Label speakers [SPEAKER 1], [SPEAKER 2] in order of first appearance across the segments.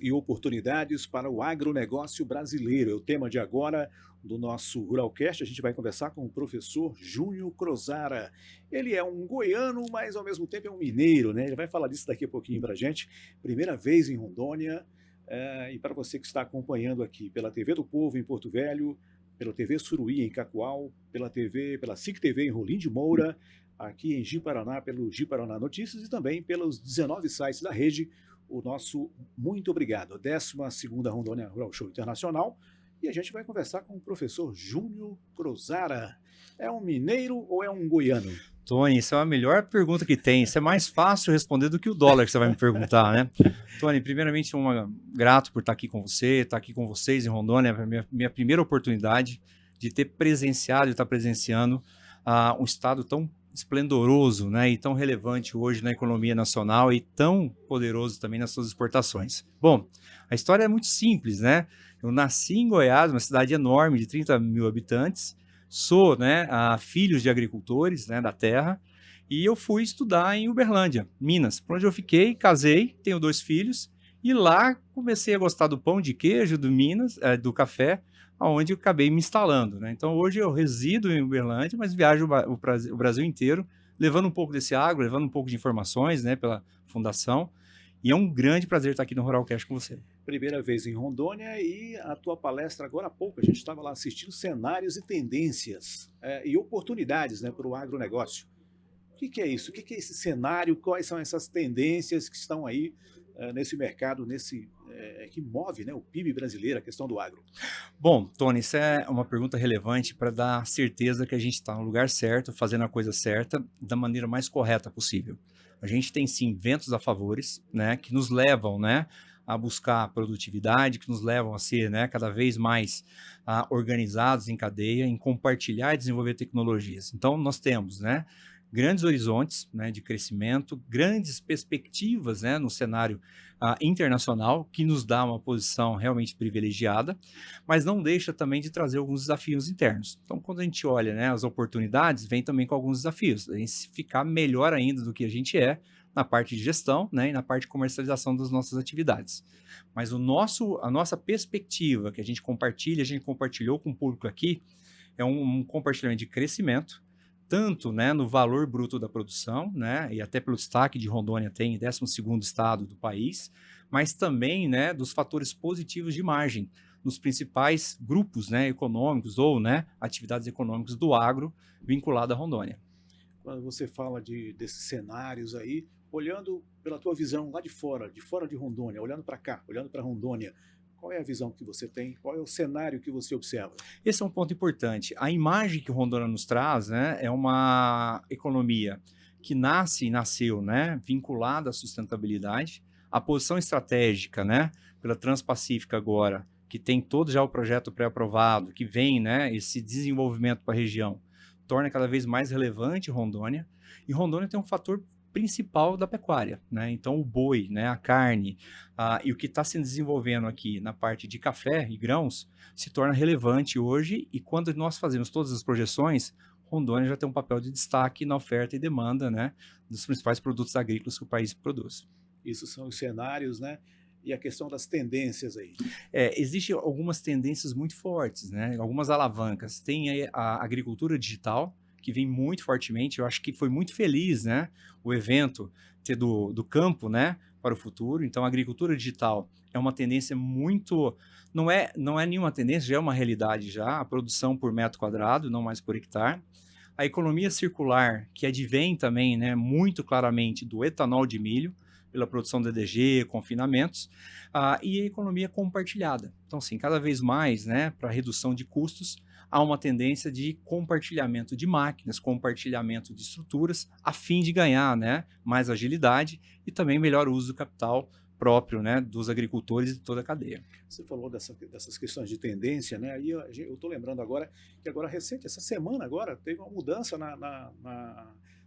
[SPEAKER 1] e oportunidades para o agronegócio brasileiro. É o tema de agora do nosso Ruralcast. A gente vai conversar com o professor Júnior Crozara. Ele é um goiano, mas ao mesmo tempo é um mineiro, né? Ele vai falar disso daqui a pouquinho para a gente. Primeira vez em Rondônia. E para você que está acompanhando aqui pela TV do Povo em Porto Velho, pela TV Suruí em Cacoal, pela SIC TV em Rolim de Moura, aqui em Ji-Paraná, pelo Ji-Paraná Notícias e também pelos 19 sites da rede, o nosso muito obrigado. 12ª Rondônia Rural Show Internacional. E a gente vai conversar com o professor Júnior Crozara. É um mineiro ou é um goiano?
[SPEAKER 2] Tony, isso é a melhor pergunta que tem. Isso é mais fácil responder do que o dólar que você vai me perguntar, né? Tony, primeiramente, grato por estar aqui com você, estar aqui com vocês em Rondônia. É a minha primeira oportunidade de ter presenciado e estar presenciando um estado tão esplendoroso, né, e tão relevante hoje na economia nacional e tão poderoso também nas suas exportações. Bom, a história é muito simples, né? Eu nasci em Goiás, uma cidade enorme de 30 mil habitantes, sou, né, filho de agricultores, né, da terra, e eu fui estudar em Uberlândia, Minas, por onde eu fiquei, casei, tenho 2 filhos, e lá comecei a gostar do pão de queijo, do Minas, do café, onde eu acabei me instalando, né? Então hoje eu resido em Uberlândia, mas viajo o Brasil inteiro, levando um pouco desse agro, levando um pouco de informações, né, pela fundação, e é um grande prazer estar aqui no Ruralcast com você.
[SPEAKER 1] Primeira vez em Rondônia e a tua palestra agora há pouco, a gente estava lá assistindo cenários e tendências e oportunidades, né, para o agronegócio. O que é isso? O que é esse cenário? Quais são essas tendências que estão aí nesse mercado, que move, né, o PIB brasileiro, a questão do agro?
[SPEAKER 2] Bom, Tony, isso é uma pergunta relevante para dar certeza que a gente está no lugar certo, fazendo a coisa certa, da maneira mais correta possível. A gente tem sim ventos a favores, né, que nos levam, né, a buscar produtividade, que nos levam a ser, né, cada vez mais organizados em cadeia, em compartilhar e desenvolver tecnologias. Então, nós temos, né, grandes horizontes, né, de crescimento, grandes perspectivas, né, no cenário internacional, que nos dá uma posição realmente privilegiada, mas não deixa também de trazer alguns desafios internos. Então, quando a gente olha, né, as oportunidades, vem também com alguns desafios. A gente ficar melhor ainda do que a gente é na parte de gestão, né, e na parte de comercialização das nossas atividades. Mas a nossa perspectiva que a gente compartilhou com o público aqui, é um compartilhamento de crescimento, tanto, né, no valor bruto da produção, né, e até pelo destaque de Rondônia tem 12º estado do país, mas também, né, dos fatores positivos de margem nos principais grupos, né, econômicos ou, né, atividades econômicas do agro vinculado à Rondônia.
[SPEAKER 1] Quando você fala desses cenários aí, olhando pela tua visão lá de fora de Rondônia, olhando para cá, olhando para Rondônia, qual é a visão que você tem? Qual é o cenário que você observa?
[SPEAKER 2] Esse é um ponto importante. A imagem que Rondônia nos traz, né, é uma economia que nasceu, né, vinculada à sustentabilidade. A posição estratégica, né, pela Transpacífica agora, que tem todo já o projeto pré-aprovado, que vem, né, esse desenvolvimento para a região, torna cada vez mais relevante Rondônia. E Rondônia tem um fator principal da pecuária, né? Então o boi, né, a carne, e o que está se desenvolvendo aqui na parte de café e grãos se torna relevante hoje, e quando nós fazemos todas as projeções, Rondônia já tem um papel de destaque na oferta e demanda, né, dos principais produtos agrícolas que o país produz.
[SPEAKER 1] Isso são os cenários, né? E a questão das tendências aí.
[SPEAKER 2] Existem algumas tendências muito fortes, né, algumas alavancas. Tem aí a agricultura digital, que vem muito fortemente. Eu acho que foi muito feliz, né, o evento ter do campo, né, para o futuro. Então, a agricultura digital é uma tendência muito... Não é nenhuma tendência, já é uma realidade já, a produção por metro quadrado, não mais por hectare. A economia circular, que advém também, né, muito claramente do etanol de milho, pela produção de EDG, confinamentos, e a economia compartilhada. Então, sim, cada vez mais, né, para redução de custos, há uma tendência de compartilhamento de máquinas, compartilhamento de estruturas, a fim de ganhar, né, mais agilidade e também melhor uso do capital próprio, né, dos agricultores e de toda a cadeia.
[SPEAKER 1] Você falou dessas questões de tendência, né? Aí eu estou lembrando agora que agora recente, essa semana agora, teve uma mudança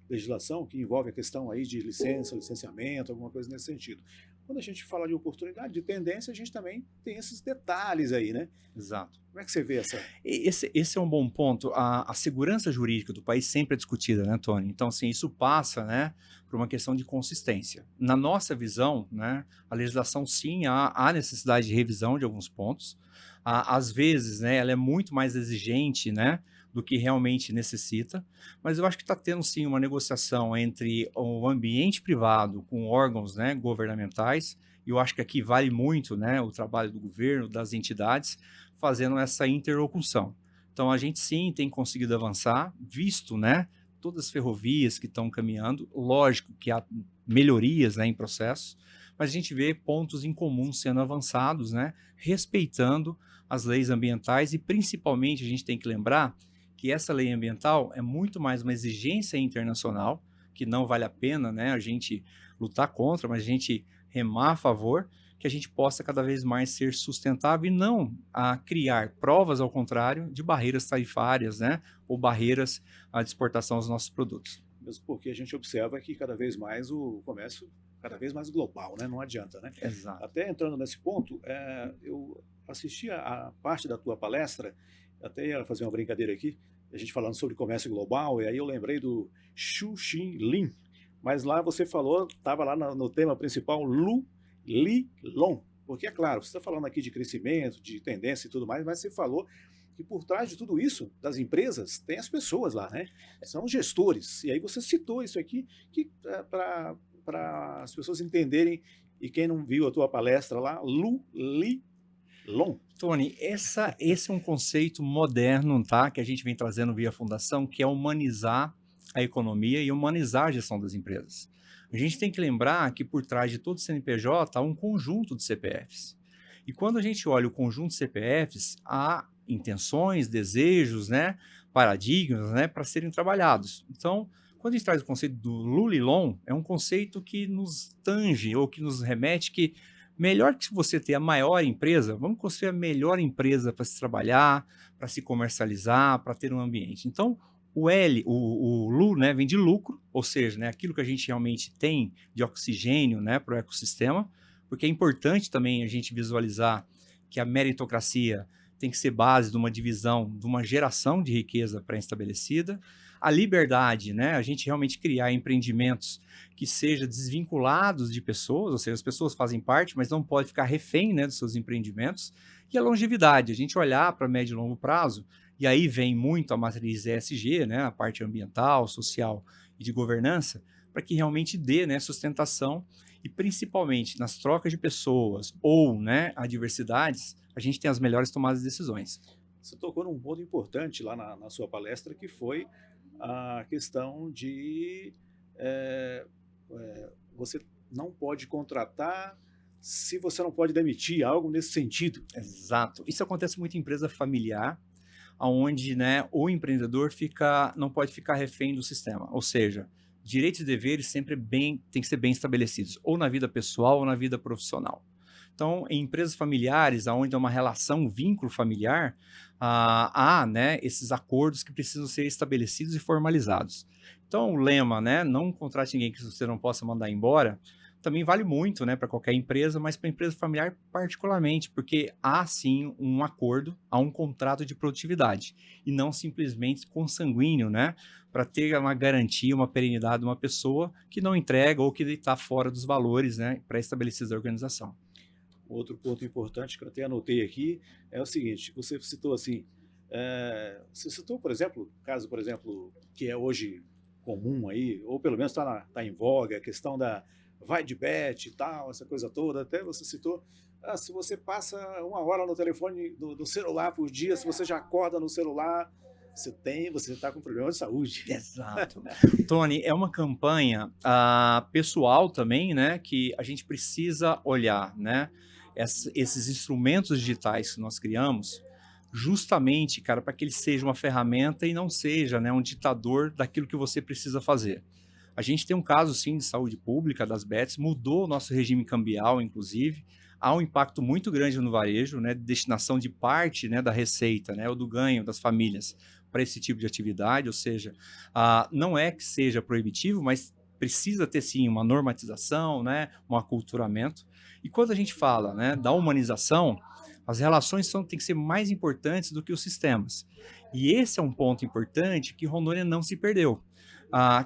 [SPEAKER 1] legislação que envolve a questão aí de licença, licenciamento, alguma coisa nesse sentido. Quando a gente fala de oportunidade, de tendência, a gente também tem esses detalhes aí, né?
[SPEAKER 2] Exato.
[SPEAKER 1] Como é que você vê essa?
[SPEAKER 2] Esse é um bom ponto. A segurança jurídica do país sempre é discutida, né, Tony? Então, assim, isso passa, né, por uma questão de consistência. Na nossa visão, né, a legislação, sim, há necessidade de revisão de alguns pontos. Às vezes, né, ela é muito mais exigente, né, do que realmente necessita, mas eu acho que está tendo, sim, uma negociação entre o ambiente privado com órgãos, né, governamentais, e eu acho que aqui vale muito, né, o trabalho do governo, das entidades, fazendo essa interlocução. Então a gente sim tem conseguido avançar, visto, né, todas as ferrovias que estão caminhando, lógico que há melhorias, né, em processos, mas a gente vê pontos em comum sendo avançados, né, respeitando as leis ambientais e principalmente a gente tem que lembrar que essa lei ambiental é muito mais uma exigência internacional, que não vale a pena, né, a gente lutar contra, mas a gente remar a favor, que a gente possa cada vez mais ser sustentável e não criar provas ao contrário de barreiras tarifárias, né, ou barreiras à exportação dos nossos produtos.
[SPEAKER 1] Mesmo porque a gente observa que cada vez mais o comércio, cada vez mais global, né? Não adianta, né?
[SPEAKER 2] Exato.
[SPEAKER 1] Até entrando nesse ponto, eu assisti a parte da tua palestra, até ia fazer uma brincadeira aqui, a gente falando sobre comércio global, e aí eu lembrei do Xu Xin Lin, mas lá você falou, estava lá no tema principal, Lu Li Long, porque é claro, você está falando aqui de crescimento, de tendência e tudo mais, mas você falou que por trás de tudo isso, das empresas, tem as pessoas lá, né? São gestores. E aí você citou isso aqui, que para as pessoas entenderem, e quem não viu a tua palestra lá, Lu Li Long.
[SPEAKER 2] Tony, esse é um conceito moderno, tá? Que a gente vem trazendo via fundação, que é humanizar a economia e humanizar a gestão das empresas. A gente tem que lembrar que por trás de todo CNPJ há um conjunto de CPFs. E quando a gente olha o conjunto de CPFs, há intenções, desejos, né, paradigmas, né, para serem trabalhados. Então, quando a gente traz o conceito do Lulilon, é um conceito que nos tange ou que nos remete que melhor que você ter a maior empresa, vamos construir a melhor empresa para se trabalhar, para se comercializar, para ter um ambiente. Então, o Lu, né, vem de lucro, ou seja, né, aquilo que a gente realmente tem de oxigênio, né, para o ecossistema, porque é importante também a gente visualizar que a meritocracia tem que ser base de uma divisão, de uma geração de riqueza pré-estabelecida. A liberdade, né, a gente realmente criar empreendimentos que sejam desvinculados de pessoas, ou seja, as pessoas fazem parte, mas não pode ficar refém, né, dos seus empreendimentos. E a longevidade, a gente olhar para médio e longo prazo, e aí vem muito a matriz ESG, né, a parte ambiental, social e de governança, para que realmente dê, né, sustentação e principalmente nas trocas de pessoas ou, né, adversidades, a gente tem as melhores tomadas de decisões.
[SPEAKER 1] Você tocou num ponto importante lá na sua palestra, que foi a questão de você não pode contratar se você não pode demitir, algo nesse sentido.
[SPEAKER 2] Exato. Isso acontece muito em empresa familiar, onde, né, o empreendedor não pode ficar refém do sistema. Ou seja, direitos e deveres sempre têm que ser bem estabelecidos, ou na vida pessoal ou na vida profissional. Então, em empresas familiares, onde há uma relação, um vínculo familiar, há, né, esses acordos que precisam ser estabelecidos e formalizados. Então, o lema, né, não contrate ninguém que você não possa mandar embora, também vale muito, né, para qualquer empresa, mas para a empresa familiar particularmente, porque há sim um acordo, há um contrato de produtividade, e não simplesmente consanguíneo, né, para ter uma garantia, uma perenidade de uma pessoa que não entrega ou que está fora dos valores, né, pré-estabelecidos da organização.
[SPEAKER 1] Outro ponto importante que eu até anotei aqui é o seguinte: você citou assim, você citou, por exemplo, caso, por exemplo, que é hoje comum aí, ou pelo menos tá em voga, a questão da vai de bet e tal, essa coisa toda. Até você citou, se você passa 1 hora no telefone do celular por dia, se você já acorda no celular, você está com problema de saúde.
[SPEAKER 2] Exato. Tony, é uma campanha pessoal também, né, que a gente precisa olhar, né, esses instrumentos digitais que nós criamos, justamente, cara, para que ele seja uma ferramenta e não seja, né, um ditador daquilo que você precisa fazer. A gente tem um caso, sim, de saúde pública das bets, mudou o nosso regime cambial, inclusive, há um impacto muito grande no varejo, né, de destinação de parte, né, da receita, né, ou do ganho das famílias para esse tipo de atividade, ou seja, não é que seja proibitivo, mas precisa ter sim uma normatização, né, um aculturamento. E quando a gente fala, né, da humanização, as relações têm que ser mais importantes do que os sistemas. E esse é um ponto importante que Rondônia não se perdeu.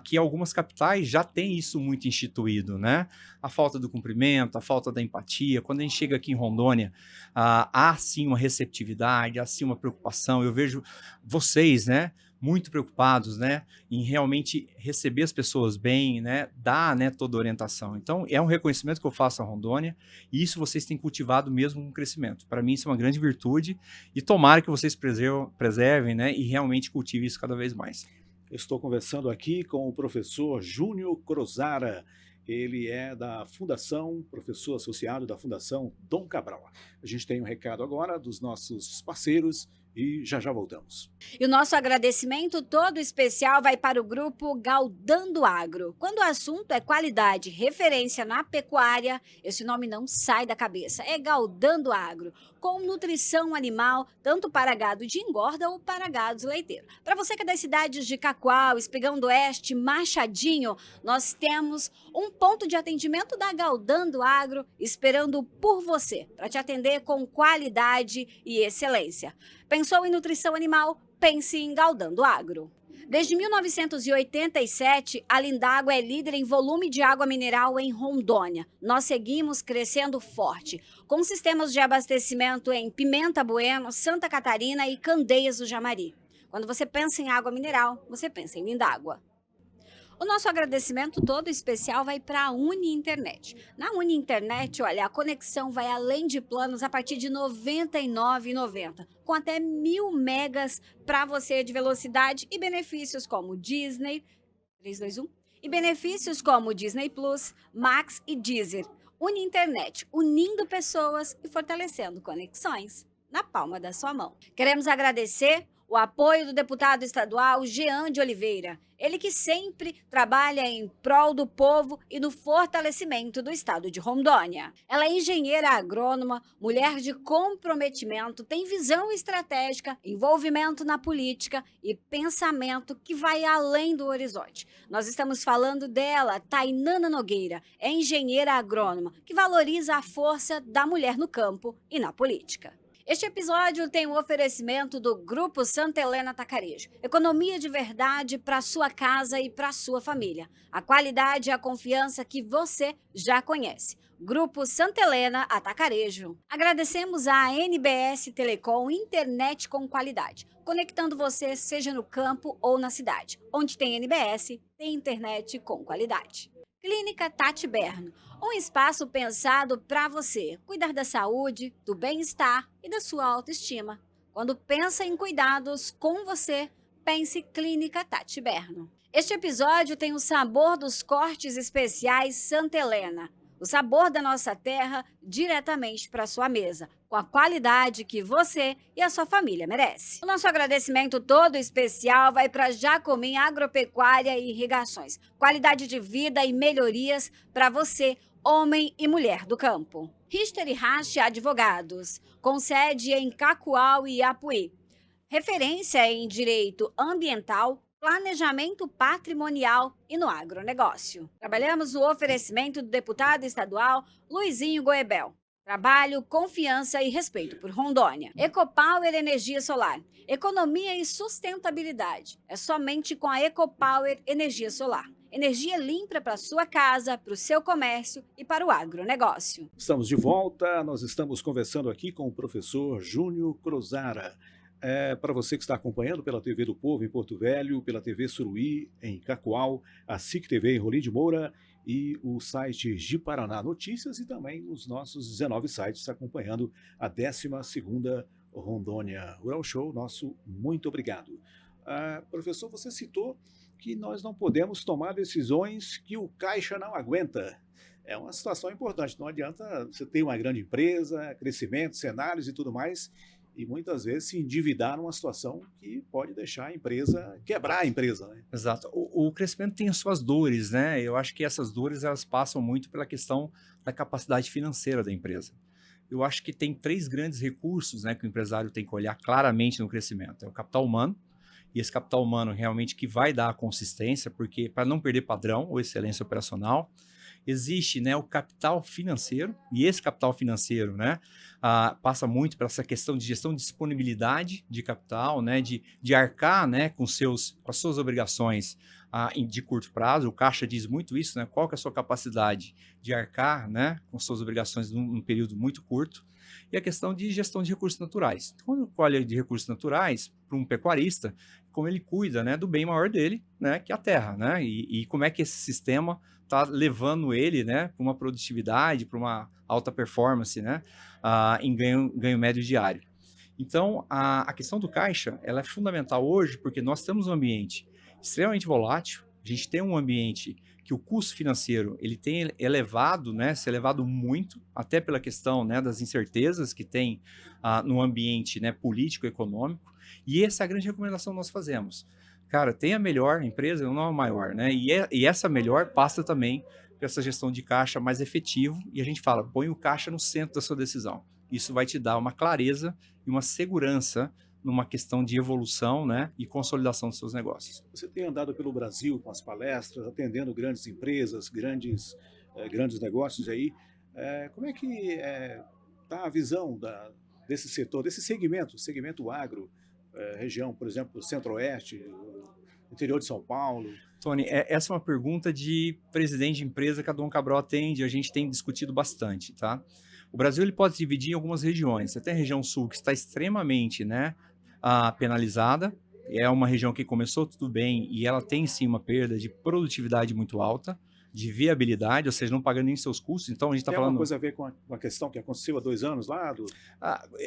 [SPEAKER 2] Que algumas capitais já têm isso muito instituído, né? A falta do cumprimento, a falta da empatia. Quando a gente chega aqui em Rondônia, há sim uma receptividade, há sim uma preocupação. Eu vejo vocês, né, muito preocupados, né, em realmente receber as pessoas bem, né, dar, né, toda a orientação. Então, é um reconhecimento que eu faço a Rondônia e isso vocês têm cultivado mesmo com o crescimento. Para mim, isso é uma grande virtude e tomara que vocês preservem, né, e realmente cultivem isso cada vez mais.
[SPEAKER 1] Estou conversando aqui com o professor Júnior Crozara. Ele é da Fundação, professor associado da Fundação Dom Cabral. A gente tem um recado agora dos nossos parceiros e já já voltamos.
[SPEAKER 3] E o nosso agradecimento todo especial vai para o grupo Gaudando Agro. Quando o assunto é qualidade, referência na pecuária, esse nome não sai da cabeça. É Gaudando Agro, com nutrição animal, tanto para gado de engorda ou para gados leiteiros. Para você que é das cidades de Cacoal, Espigão do Oeste, Machadinho, nós temos um ponto de atendimento da Gaudando Agro esperando por você, para te atender com qualidade e excelência. Pensou em nutrição animal? Pense em Gaudando Agro. Desde 1987, a Lindágua é líder em volume de água mineral em Rondônia. Nós seguimos crescendo forte, com sistemas de abastecimento em Pimenta Bueno, Santa Catarina e Candeias do Jamari. Quando você pensa em água mineral, você pensa em Lindágua. O nosso agradecimento todo especial vai para a Uni Internet. Na Uni Internet, olha, a conexão vai além de planos a partir de R$ 99,90, com até 1.000 megas para você de velocidade e benefícios como Disney, 321, e benefícios como Disney Plus, Max e Deezer. Uni Internet, unindo pessoas e fortalecendo conexões na palma da sua mão. Queremos agradecer o apoio do deputado estadual Jean de Oliveira, ele que sempre trabalha em prol do povo e no fortalecimento do estado de Rondônia. Ela é engenheira agrônoma, mulher de comprometimento, tem visão estratégica, envolvimento na política e pensamento que vai além do horizonte. Nós estamos falando dela, Tainana Nogueira, é engenheira agrônoma, que valoriza a força da mulher no campo e na política. Este episódio tem um oferecimento do Grupo Santa Helena Atacarejo. Economia de verdade para sua casa e para sua família. A qualidade e a confiança que você já conhece. Grupo Santa Helena Atacarejo. Agradecemos à NBS Telecom Internet com qualidade, conectando você seja no campo ou na cidade. Onde tem NBS, tem internet com qualidade. Clínica Tati Berno, um espaço pensado para você cuidar da saúde, do bem-estar e da sua autoestima. Quando pensa em cuidados com você, pense Clínica Tati Berno. Este episódio tem o sabor dos cortes especiais Santa Helena, o sabor da nossa terra diretamente para sua mesa, com a qualidade que você e a sua família merece. O nosso agradecimento todo especial vai para Jacomim Agropecuária e Irrigações. Qualidade de vida e melhorias para você, homem e mulher do campo. Richter e Rache Advogados, com sede em Cacoal e Apuí. Referência em direito ambiental, planejamento patrimonial e no agronegócio. Trabalhamos no oferecimento do deputado estadual Luizinho Goebel. Trabalho, confiança e respeito por Rondônia. EcoPower Energia Solar. Economia e sustentabilidade. É somente com a EcoPower Energia Solar. Energia limpa para a sua casa, para o seu comércio e para o agronegócio.
[SPEAKER 1] Estamos de volta, nós estamos conversando aqui com o professor Júnior Crozara. Para você que está acompanhando pela TV do Povo em Porto Velho, pela TV Suruí em Cacoal, a SIC TV em Rolim de Moura e o site de Paraná Notícias e também os nossos 19 sites acompanhando a 12ª Rondônia Rural Show. Nosso muito obrigado. Professor, você citou que nós não podemos tomar decisões que o caixa não aguenta. É uma situação importante, não adianta você ter uma grande empresa, crescimento, cenários e tudo mais, e muitas vezes se endividar numa situação que pode deixar a empresa, quebrar a empresa, né?
[SPEAKER 2] Exato. O crescimento tem as suas dores, né? Eu acho que essas dores elas passam muito pela questão da capacidade financeira da empresa. Eu acho que tem 3 grandes recursos, né, que o empresário tem que olhar claramente no crescimento. É o capital humano, e esse capital humano realmente que vai dar a consistência, porque para não perder padrão ou excelência operacional, existe, né, o capital financeiro, e esse capital financeiro, né, passa muito por essa questão de gestão de disponibilidade de capital, né, de arcar, né, com as suas obrigações de curto prazo. O Caixa diz muito isso, né, qual que é a sua capacidade de arcar, né, com suas obrigações num período muito curto, e a questão de gestão de recursos naturais. Quando colhe de recursos naturais, para um pecuarista, como ele cuida, né, do bem maior dele, né, que é a terra, né, e como é que esse sistema está levando ele, né, para uma produtividade, para uma alta performance, né, em ganho médio diário. Então, a questão do caixa, ela é fundamental hoje, porque nós temos um ambiente extremamente volátil, a gente tem um ambiente que o custo financeiro ele tem elevado, né, se elevado muito, até pela questão, né, das incertezas que tem no ambiente, né, político e econômico, e essa é a grande recomendação que nós fazemos. Cara, tem a melhor empresa, não a maior, né? E essa melhor passa também por essa gestão de caixa mais efetivo, e a gente fala, põe o caixa no centro da sua decisão. Isso vai te dar uma clareza e uma segurança numa questão de evolução, né, e consolidação dos seus negócios.
[SPEAKER 1] Você tem andado pelo Brasil com as palestras, atendendo grandes empresas, grandes negócios aí. Como é que está a visão desse setor, desse segmento agro, região, por exemplo, Centro-Oeste, interior de São Paulo?
[SPEAKER 2] Tony, essa é uma pergunta de presidente de empresa que a Dom Cabral atende, a gente tem discutido bastante, tá? O Brasil ele pode se dividir em algumas regiões. Você tem a região sul que está extremamente, né, penalizada, é uma região que começou tudo bem e ela tem sim uma perda de produtividade muito alta, de viabilidade, ou seja, não pagando nem seus custos. Então a gente está falando...
[SPEAKER 1] Tem alguma coisa a ver com a questão que aconteceu há 2 anos lá?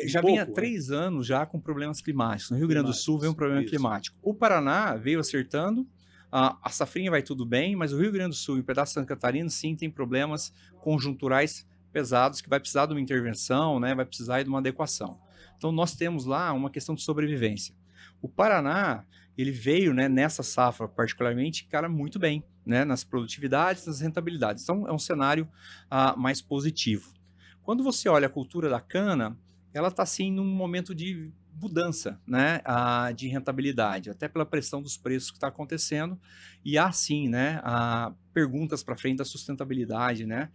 [SPEAKER 2] Já vinha há 3 anos já com problemas climáticos. No Rio Grande do Sul veio um problema climático. O Paraná veio acertando, a safrinha vai tudo bem, mas o Rio Grande do Sul e o pedaço de Santa Catarina sim tem problemas conjunturais pesados que vai precisar de uma intervenção, né, vai precisar de uma adequação. Então nós temos lá uma questão de sobrevivência. O Paraná, ele veio, né, nessa safra particularmente, cara, muito bem, né, nas produtividades, nas rentabilidades. Então é um cenário mais positivo. Quando você olha a cultura da cana, ela está assim num momento de mudança, né, de rentabilidade, até pela pressão dos preços que está acontecendo, e há sim, né, perguntas para frente da sustentabilidade, né,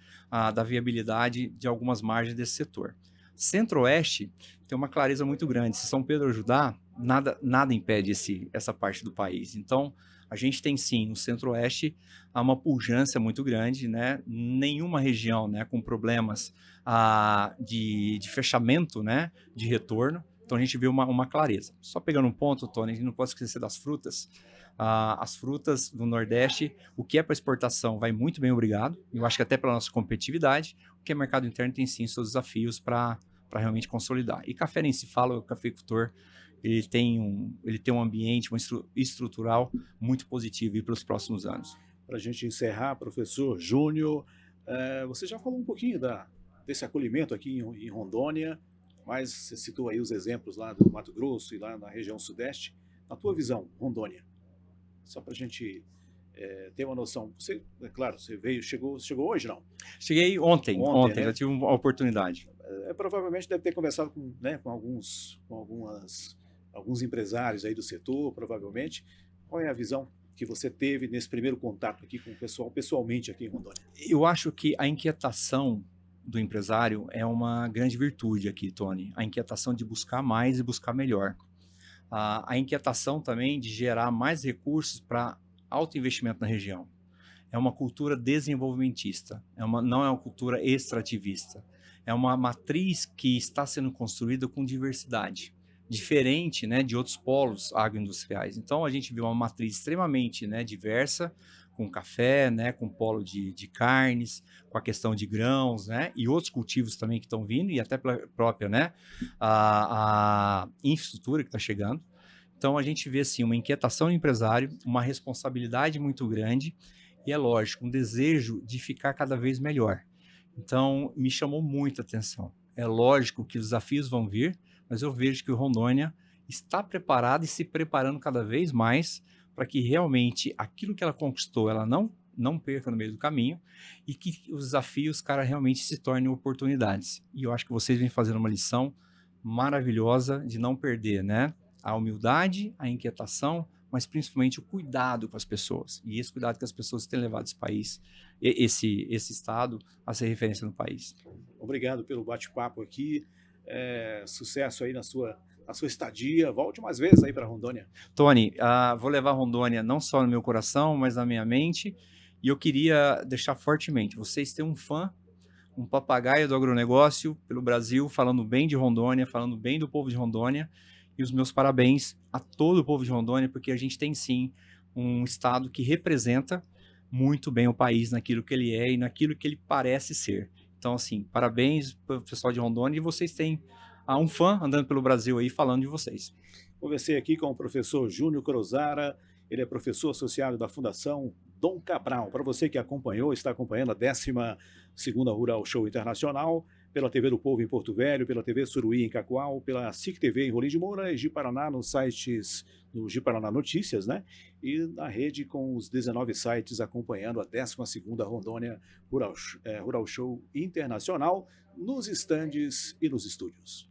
[SPEAKER 2] da viabilidade de algumas margens desse setor. Centro-Oeste tem uma clareza muito grande. Se São Pedro ajudar, nada impede essa parte do país. Então, a gente tem sim, no Centro-Oeste, uma pujança muito grande, né? Nenhuma região, né, com problemas de fechamento, né, de retorno. Então, a gente vê uma clareza. Só pegando um ponto, Tony, a gente não pode esquecer das frutas. As frutas do Nordeste, o que é para exportação vai muito bem, obrigado. Eu acho que até pela nossa competitividade, o que é mercado interno tem sim seus desafios para realmente consolidar. E café nem se fala, o cafeicultor ele tem um ambiente, estrutural muito positivo para os próximos anos.
[SPEAKER 1] Para a gente encerrar, professor Júnior, você já falou um pouquinho desse acolhimento aqui em Rondônia, mas você citou aí os exemplos lá do Mato Grosso e lá na região sudeste. Na tua visão, Rondônia, só para a gente ter uma noção. Você, é claro, você chegou hoje, não?
[SPEAKER 2] Cheguei ontem, né? Já tive uma oportunidade.
[SPEAKER 1] Provavelmente deve ter conversado com alguns empresários aí do setor, provavelmente. Qual é a visão que você teve nesse primeiro contato aqui com o pessoal, pessoalmente aqui em Rondônia?
[SPEAKER 2] Eu acho que a inquietação do empresário é uma grande virtude aqui, Tony. A inquietação de buscar mais e buscar melhor. A inquietação também de gerar mais recursos para alto investimento na região. É uma cultura desenvolvimentista, não é uma cultura extrativista. É uma matriz que está sendo construída com diversidade, diferente, né, de outros polos agroindustriais. Então a gente vê uma matriz extremamente, né, diversa, com café, né, com polo de carnes, com a questão de grãos, né, e outros cultivos também que estão vindo, e até pela própria, né, a infraestrutura que está chegando. Então a gente vê assim uma inquietação do empresário, uma responsabilidade muito grande e é lógico, um desejo de ficar cada vez melhor. Então me chamou muita atenção. É lógico que os desafios vão vir, mas eu vejo que o Rondônia está preparado e se preparando cada vez mais para que realmente aquilo que ela conquistou, ela não perca no meio do caminho e que os desafios, cara, realmente se tornem oportunidades. E eu acho que vocês vêm fazendo uma lição maravilhosa de não perder, né, a humildade, a inquietação, mas principalmente o cuidado com as pessoas. E esse cuidado que as pessoas têm levado esse país, esse estado, a ser referência no país.
[SPEAKER 1] Obrigado pelo bate-papo aqui. Sucesso aí na sua estadia. Volte mais vezes aí para Rondônia.
[SPEAKER 2] Tony, vou levar Rondônia não só no meu coração, mas na minha mente. E eu queria deixar fortemente, vocês têm um fã, um papagaio do agronegócio pelo Brasil, falando bem de Rondônia, falando bem do povo de Rondônia. E os meus parabéns a todo o povo de Rondônia, porque a gente tem sim um estado que representa muito bem o país naquilo que ele é e naquilo que ele parece ser. Então, assim, parabéns para o pessoal de Rondônia, e vocês têm um fã andando pelo Brasil aí falando de vocês.
[SPEAKER 1] Conversei aqui com o professor Júnior Crozara, ele é professor associado da Fundação Dom Cabral. Para você que está acompanhando a 12ª Rural Show Internacional, pela TV do Povo em Porto Velho, pela TV Suruí em Cacoal, pela SIC TV em Rolim de Moura, e Ji-Paraná nos sites, no Ji-Paraná Notícias, né? E na rede com os 19 sites acompanhando a 12ª Rondônia Rural Show Internacional, nos estandes e nos estúdios.